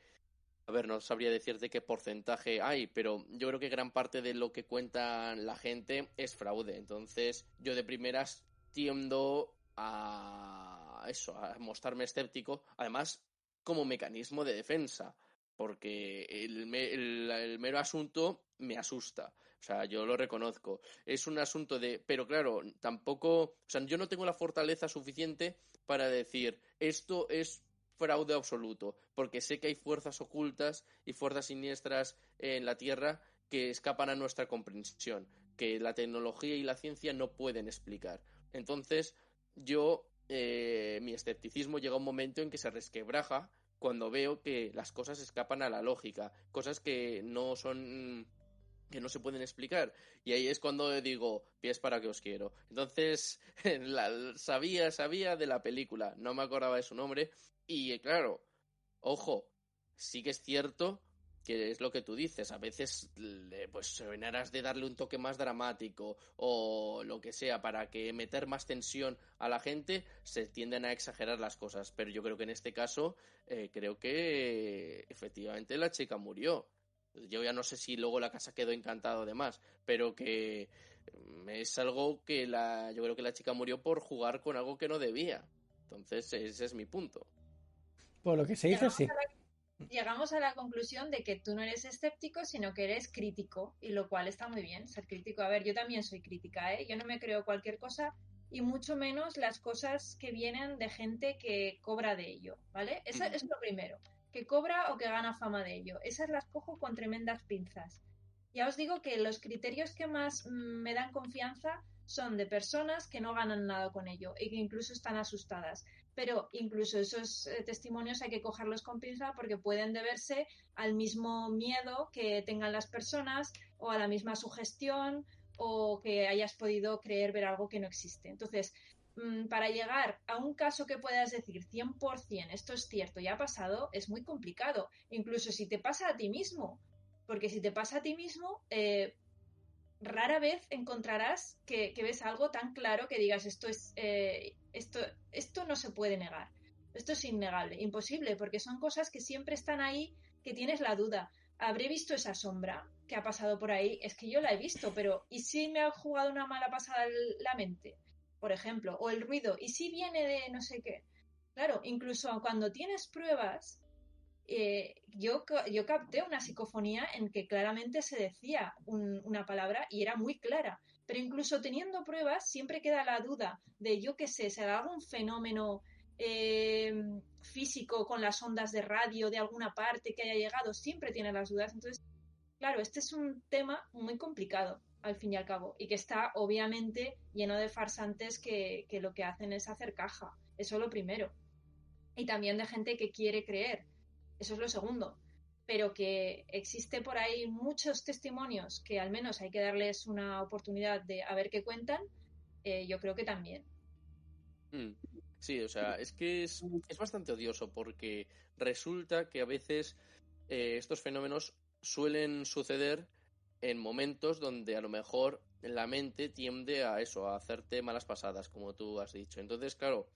a ver, no sabría decirte qué porcentaje hay, pero yo creo que gran parte de lo que cuentan la gente es fraude. Entonces, yo de primeras tiendo a eso, a mostrarme escéptico, además como mecanismo de defensa, porque el mero asunto me asusta. O sea, yo lo reconozco. Es un asunto de... Pero claro, tampoco... O sea, yo no tengo la fortaleza suficiente para decir esto es fraude absoluto, porque sé que hay fuerzas ocultas y fuerzas siniestras en la Tierra que escapan a nuestra comprensión, que la tecnología y la ciencia no pueden explicar. Entonces, mi escepticismo llega a un momento en que se resquebraja cuando veo que las cosas escapan a la lógica, cosas que no se pueden explicar. Y ahí es cuando digo, pies para que os quiero. Entonces, sabía de la película, no me acordaba de su nombre. Y claro, ojo, sí que es cierto que es lo que tú dices, a veces pues en aras de darle un toque más dramático o lo que sea para que meter más tensión a la gente, se tienden a exagerar las cosas, pero yo creo que en este caso creo que efectivamente la chica murió. Yo ya no sé si luego la casa quedó encantada de más, pero que es algo que yo creo que la chica murió por jugar con algo que no debía. Entonces ese es mi punto. Por lo que se dice, sí. Llegamos a la conclusión de que tú no eres escéptico, sino que eres crítico, y lo cual está muy bien, ser crítico. A ver, yo también soy crítica, ¿eh? Yo no me creo cualquier cosa, y mucho menos las cosas que vienen de gente que cobra de ello, ¿vale? Eso es lo primero, que cobra o que gana fama de ello. Esas las cojo con tremendas pinzas. Ya os digo que los criterios que más me dan confianza son de personas que no ganan nada con ello y que incluso están asustadas. Pero incluso esos testimonios hay que cogerlos con pinza porque pueden deberse al mismo miedo que tengan las personas o a la misma sugestión o que hayas podido creer ver algo que no existe. Entonces, para llegar a un caso que puedas decir 100% esto es cierto y ha pasado, es muy complicado. Incluso si te pasa a ti mismo. Porque si te pasa a ti mismo, rara vez encontrarás que ves algo tan claro que digas esto no se puede negar. Esto es innegable, imposible, porque son cosas que siempre están ahí, que tienes la duda. ¿Habré visto esa sombra que ha pasado por ahí? Es que yo la he visto, pero ¿y si me ha jugado una mala pasada la mente? Por ejemplo, o el ruido, ¿y si viene de no sé qué? Claro, incluso cuando tienes pruebas, yo capté una psicofonía en que claramente se decía una palabra y era muy clara, pero incluso teniendo pruebas siempre queda la duda de, yo qué sé, será algún fenómeno físico con las ondas de radio de alguna parte que haya llegado, siempre tiene las dudas. Entonces, claro, este es un tema muy complicado al fin y al cabo y que está obviamente lleno de farsantes que lo que hacen es hacer caja, eso es lo primero. Y también de gente que quiere creer. Eso es lo segundo. Pero que existe por ahí muchos testimonios que al menos hay que darles una oportunidad de a ver qué cuentan, yo creo que también. Sí, o sea, es que es bastante odioso porque resulta que a veces estos fenómenos suelen suceder en momentos donde a lo mejor la mente tiende a eso, a hacerte malas pasadas, como tú has dicho. Entonces, claro,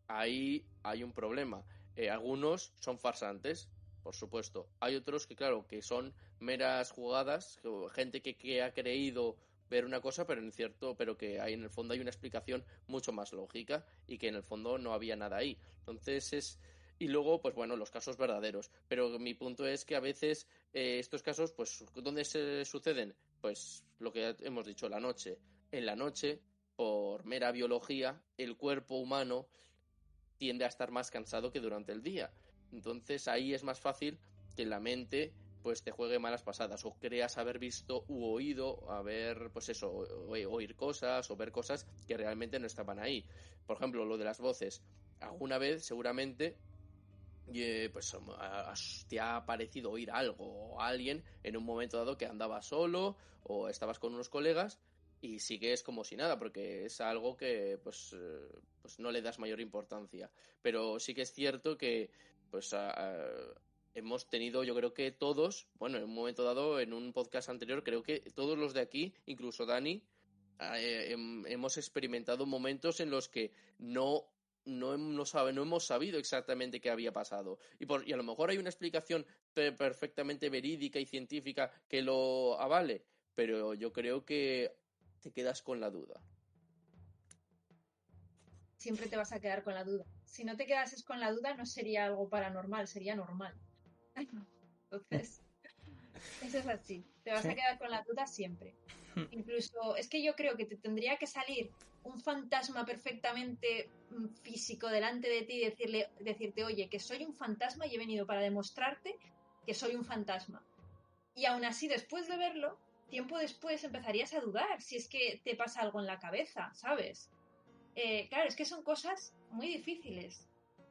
ahí hay un problema. Algunos son farsantes, por supuesto. Hay otros que, claro, que son meras jugadas, gente que ha creído ver una cosa, pero que en el fondo hay una explicación mucho más lógica y que en el fondo no había nada ahí. Entonces y luego, pues bueno, los casos verdaderos. Pero mi punto es que a veces estos casos, pues, ¿dónde se suceden? Pues lo que hemos dicho, la noche. En la noche, por mera biología, el cuerpo humano tiende a estar más cansado que durante el día. Entonces ahí es más fácil que la mente pues te juegue malas pasadas o creas haber visto u oído, haber pues eso, oír cosas o ver cosas que realmente no estaban ahí. Por ejemplo, lo de las voces. Alguna vez seguramente pues te ha parecido oír algo o alguien en un momento dado que andabas solo o estabas con unos colegas y sigues como si nada porque es algo que pues no le das mayor importancia, pero sí que es cierto que pues hemos tenido, yo creo que todos, bueno, en un momento dado en un podcast anterior creo que todos los de aquí, incluso Dani, hemos experimentado momentos en los que no hemos sabido exactamente qué había pasado. Y a lo mejor hay una explicación perfectamente verídica y científica que lo avale, pero yo creo que te quedas con la duda. Siempre te vas a quedar con la duda. Si no te quedases con la duda, no sería algo paranormal, sería normal. Entonces, eso es así. Te vas a quedar con la duda siempre. Incluso es que yo creo que te tendría que salir un fantasma perfectamente físico delante de ti y decirte, oye, que soy un fantasma y he venido para demostrarte que soy un fantasma. Y aún así, después de verlo, tiempo después empezarías a dudar si es que te pasa algo en la cabeza, ¿sabes? Claro, es que son cosas muy difíciles.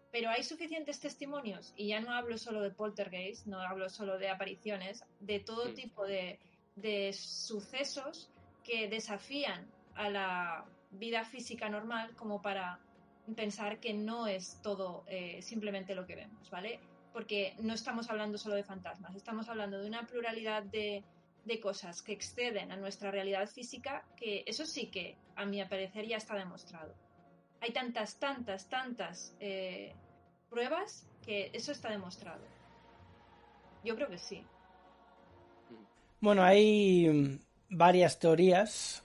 Pero hay suficientes testimonios, y ya no hablo solo de poltergeist, no hablo solo de apariciones, de todo tipo de sucesos que desafían a la vida física normal como para pensar que no es todo simplemente lo que vemos, ¿vale? Porque no estamos hablando solo de fantasmas, estamos hablando de una pluralidad de cosas que exceden a nuestra realidad física, que eso sí que, a mi parecer, ya está demostrado. Hay tantas pruebas que eso está demostrado. Yo creo que sí. Bueno, hay varias teorías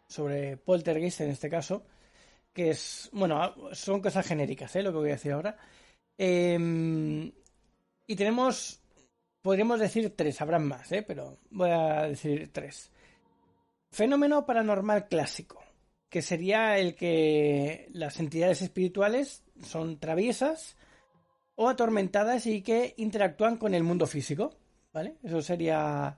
sobre poltergeist en este caso, que es, bueno, son cosas genéricas, lo que voy a decir ahora. Y podríamos decir 3, habrán más, pero voy a decir 3. Fenómeno paranormal clásico, que sería el que las entidades espirituales son traviesas o atormentadas y que interactúan con el mundo físico, ¿vale? Eso sería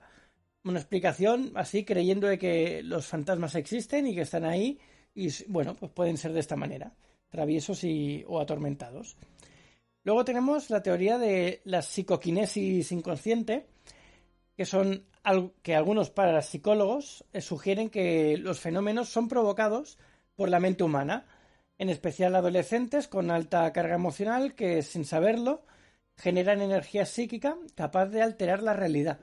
una explicación así, creyendo de que los fantasmas existen y que están ahí y, bueno, pues pueden ser de esta manera, traviesos o atormentados. Luego tenemos la teoría de la psicoquinesis inconsciente, que son que algunos parapsicólogos sugieren que los fenómenos son provocados por la mente humana, en especial adolescentes con alta carga emocional que, sin saberlo, generan energía psíquica capaz de alterar la realidad.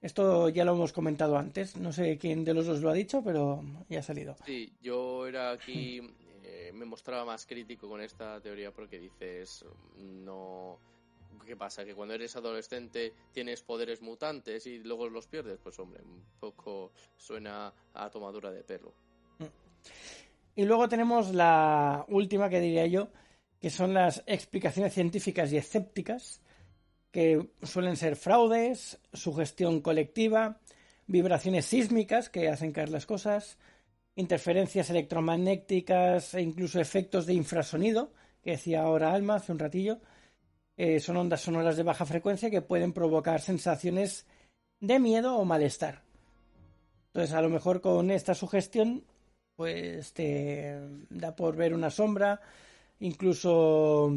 Esto ya lo hemos comentado antes, no sé quién de los dos lo ha dicho, pero ya ha salido. Sí, yo era aquí, me mostraba más crítico con esta teoría porque dices, no... ¿Qué pasa? ¿Que cuando eres adolescente tienes poderes mutantes y luego los pierdes? Pues hombre, un poco suena a tomadura de pelo. Y luego tenemos la última que diría yo, que son las explicaciones científicas y escépticas, que suelen ser fraudes, sugestión colectiva, vibraciones sísmicas que hacen caer las cosas, interferencias electromagnéticas e incluso efectos de infrasonido, que decía ahora Alma hace un ratillo. Son ondas sonoras de baja frecuencia que pueden provocar sensaciones de miedo o malestar. Entonces, a lo mejor con esta sugestión, pues te da por ver una sombra, incluso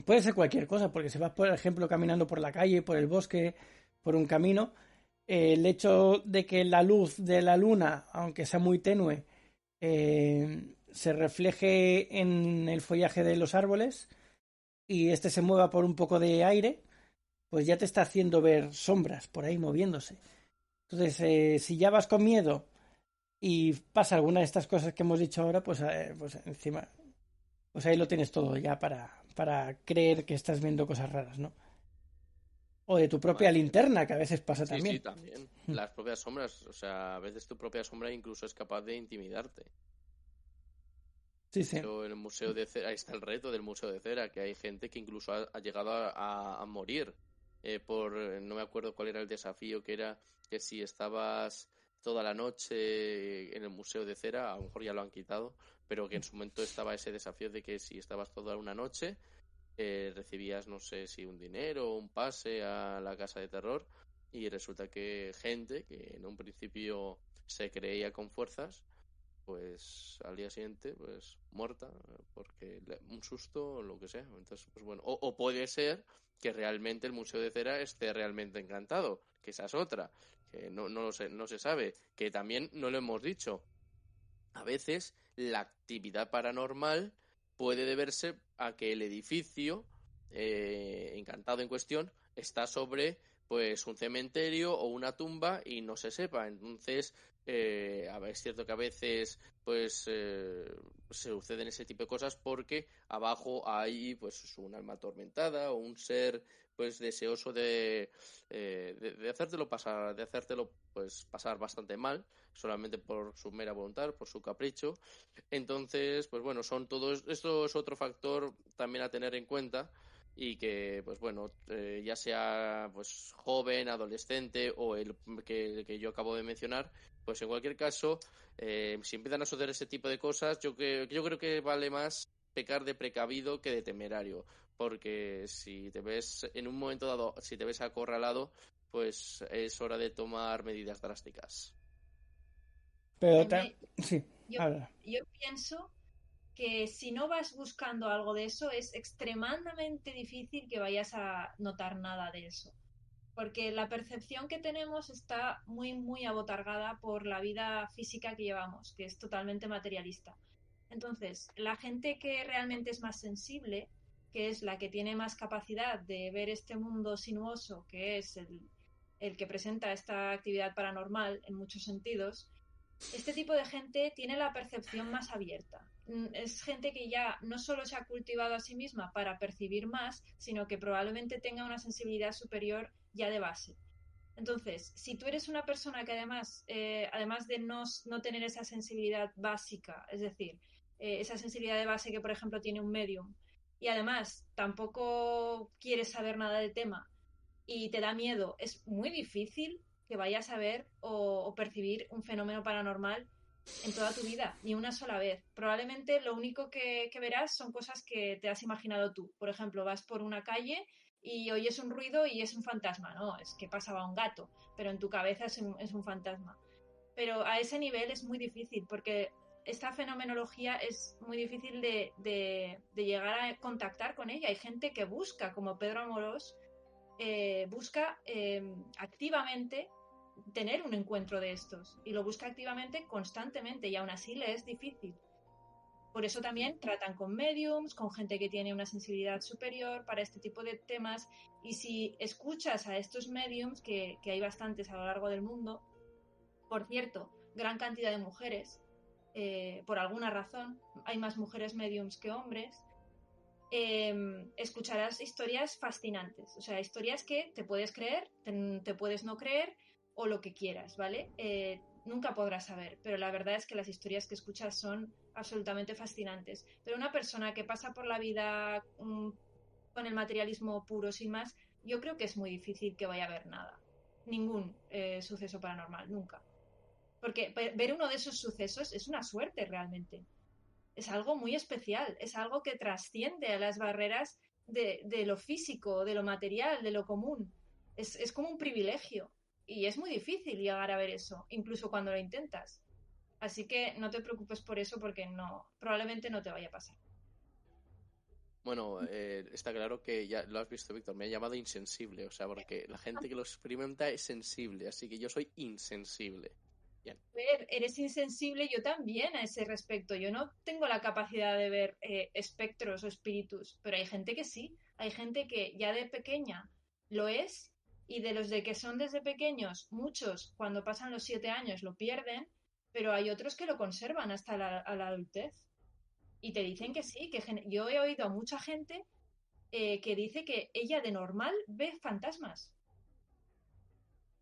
puede ser cualquier cosa, porque si vas, por ejemplo, caminando por la calle, por el bosque, por un camino, el hecho de que la luz de la luna, aunque sea muy tenue, se refleje en el follaje de los árboles y este se mueva por un poco de aire, pues ya te está haciendo ver sombras por ahí moviéndose. Entonces, si ya vas con miedo y pasa alguna de estas cosas que hemos dicho ahora, pues encima, pues ahí lo tienes todo ya para creer que estás viendo cosas raras, ¿no? O de tu propia linterna, que a veces pasa también. Sí, también. Las propias sombras, o sea, a veces tu propia sombra incluso es capaz de intimidarte. Sí, de hecho, en el Museo de Cera, ahí está el reto del Museo de Cera, que hay gente que incluso ha llegado a morir no me acuerdo cuál era el desafío, que era que si estabas toda la noche en el Museo de Cera, a lo mejor ya lo han quitado, pero que en su momento estaba ese desafío de que si estabas toda una noche recibías, no sé si un dinero o un pase a la casa de terror, y resulta que gente que en un principio se creía con fuerzas, pues al día siguiente pues muerta porque un susto o lo que sea. Entonces, pues bueno, o puede ser que realmente el Museo de Cera esté realmente encantado, que esa es otra, que no lo sé, no se sabe, que también no lo hemos dicho. A veces la actividad paranormal puede deberse a que el edificio encantado en cuestión está sobre pues un cementerio o una tumba y no se sepa. Entonces, es cierto que a veces pues se suceden ese tipo de cosas porque abajo hay pues un alma atormentada o un ser pues deseoso de hacértelo pues pasar bastante mal solamente por su mera voluntad, por su capricho. Entonces, pues bueno, esto es otro factor también a tener en cuenta, y que, pues bueno, ya sea pues joven, adolescente o el que yo acabo de mencionar, pues en cualquier caso, si empiezan a suceder ese tipo de cosas, yo creo que vale más pecar de precavido que de temerario, porque si te ves en un momento dado, si te ves acorralado, pues es hora de tomar medidas drásticas. Pero Jaime, sí, yo, habla. yo pienso que si no vas buscando algo de eso, es extremadamente difícil que vayas a notar nada de eso. Porque la percepción que tenemos está muy, muy abotargada por la vida física que llevamos, que es totalmente materialista. Entonces, la gente que realmente es más sensible, que es la que tiene más capacidad de ver este mundo sinuoso, que es el que presenta esta actividad paranormal en muchos sentidos, este tipo de gente tiene la percepción más abierta. Es gente que ya no solo se ha cultivado a sí misma para percibir más, sino que probablemente tenga una sensibilidad superior ya de base. Entonces, si tú eres una persona que además de no tener esa sensibilidad básica, es decir, esa sensibilidad de base que, por ejemplo, tiene un medium, y además tampoco quieres saber nada del tema y te da miedo, es muy difícil que vayas a ver o percibir un fenómeno paranormal en toda tu vida, ni una sola vez. Probablemente lo único que verás son cosas que te has imaginado tú. Por ejemplo, vas por una calle y oyes un ruido y es un fantasma, ¿no? Es que pasaba un gato, pero en tu cabeza es un fantasma. Pero a ese nivel es muy difícil porque esta fenomenología es muy difícil de llegar a contactar con ella. Hay gente que busca, como Pedro Amorós, busca activamente tener un encuentro de estos y lo busca activamente constantemente y aún así le es difícil. Por eso también tratan con mediums, con gente que tiene una sensibilidad superior para este tipo de temas y si escuchas a estos mediums, que hay bastantes a lo largo del mundo, por cierto, gran cantidad de mujeres, por alguna razón, hay más mujeres mediums que hombres, escucharás historias fascinantes, o sea, historias que te puedes creer, te puedes no creer o lo que quieras, ¿vale? Nunca podrás saber, pero la verdad es que las historias que escuchas son absolutamente fascinantes. Pero una persona que pasa por la vida con el materialismo puro, sin más, yo creo que es muy difícil que vaya a ver nada, ningún suceso paranormal, nunca. Porque ver uno de esos sucesos es una suerte realmente, es algo muy especial, es algo que trasciende a las barreras de lo físico, de lo material, de lo común. Es como un privilegio y es muy difícil llegar a ver eso, incluso cuando lo intentas. Así que no te preocupes por eso porque no, probablemente no te vaya a pasar. Bueno, está claro que ya lo has visto, Víctor, me ha llamado insensible, o sea, porque la gente que lo experimenta es sensible, así que yo soy insensible. Bien. Ver, eres insensible, yo también a ese respecto. Yo no tengo la capacidad de ver espectros o espíritus, pero hay gente que sí. Hay gente que ya de pequeña lo es y de los de que son desde pequeños, muchos cuando pasan los 7 años lo pierden, pero hay otros que lo conservan hasta a la adultez. Y te dicen que sí, que yo he oído a mucha gente que dice que ella de normal ve fantasmas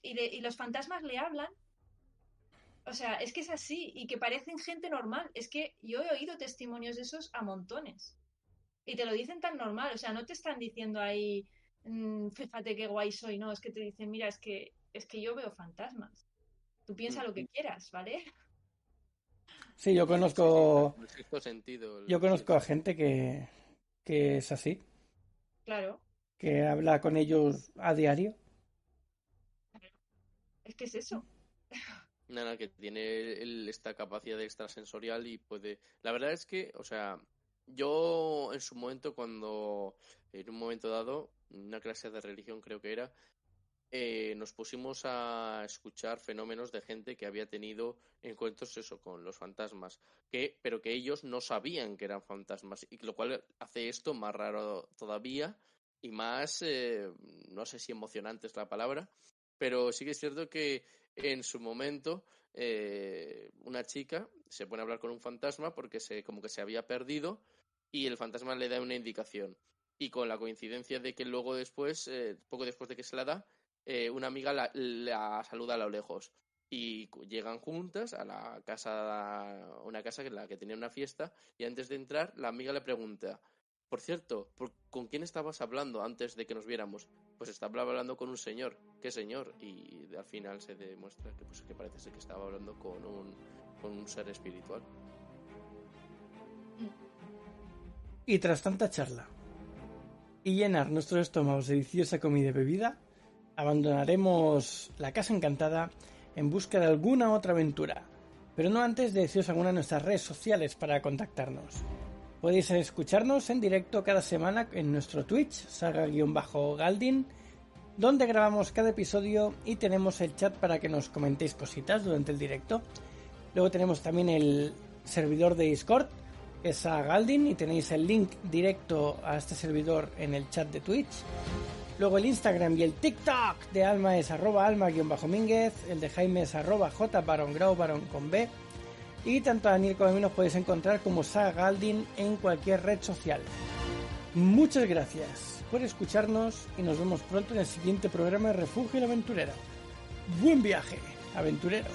y los fantasmas le hablan. O sea, es que es así y que parecen gente normal. Es que yo he oído testimonios de esos a montones. Y te lo dicen tan normal. O sea, no te están diciendo ahí, fíjate qué guay soy. No, es que te dicen, mira, es que yo veo fantasmas. Tú piensa Mm. lo que quieras, ¿vale? Sí, Sí, sí, en el sexto sentido, yo sí, conozco a gente que es así, Claro, que habla con ellos a diario. es que es eso. nada, que tiene esta capacidad extrasensorial y puede... La verdad es que, o sea, yo en su momento cuando, en un momento dado, una clase de religión creo que era, nos pusimos a escuchar fenómenos de gente que había tenido encuentros eso con los fantasmas, pero que ellos no sabían que eran fantasmas, y lo cual hace esto más raro todavía y más, no sé si emocionante es la palabra, pero sí que es cierto que en su momento una chica se pone a hablar con un fantasma porque como que se había perdido y el fantasma le da una indicación. Y con la coincidencia de que luego después, poco después de que se la da, una amiga la saluda a lo lejos y llegan juntas a la casa, una casa en la que tenían una fiesta y antes de entrar la amiga le pregunta Por cierto, ¿con quién estabas hablando antes de que nos viéramos? Pues estaba hablando con un señor. ¿Qué señor? Y al final se demuestra que, pues, que parece ser que estaba hablando con un ser espiritual. Y tras tanta charla y llenar nuestros estómagos de deliciosa comida y bebida, abandonaremos la casa encantada en busca de alguna otra aventura, pero no antes de deciros alguna de nuestras redes sociales para contactarnos. Podéis escucharnos en directo cada semana en nuestro Twitch, saga-galdin, donde grabamos cada episodio y tenemos el chat para que nos comentéis cositas durante el directo. Luego tenemos también el servidor de Discord, que es Galdin, y tenéis el link directo a este servidor en el chat de Twitch. Luego el Instagram y el TikTok de Alma es @alma_mínguez, el de Jaime es @jbarongrau con B, y tanto a Daniel como a mí nos podéis encontrar como Saga Galdin en cualquier red social. Muchas gracias por escucharnos y nos vemos pronto en el siguiente programa de Refugio y la Aventurera. ¡Buen viaje, aventureros!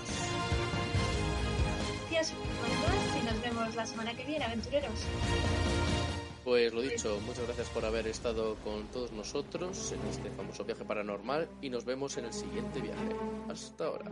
Gracias por más y nos vemos la semana que viene, aventureros. Pues lo dicho, muchas gracias por haber estado con todos nosotros en este famoso viaje paranormal y nos vemos en el siguiente viaje. Hasta ahora.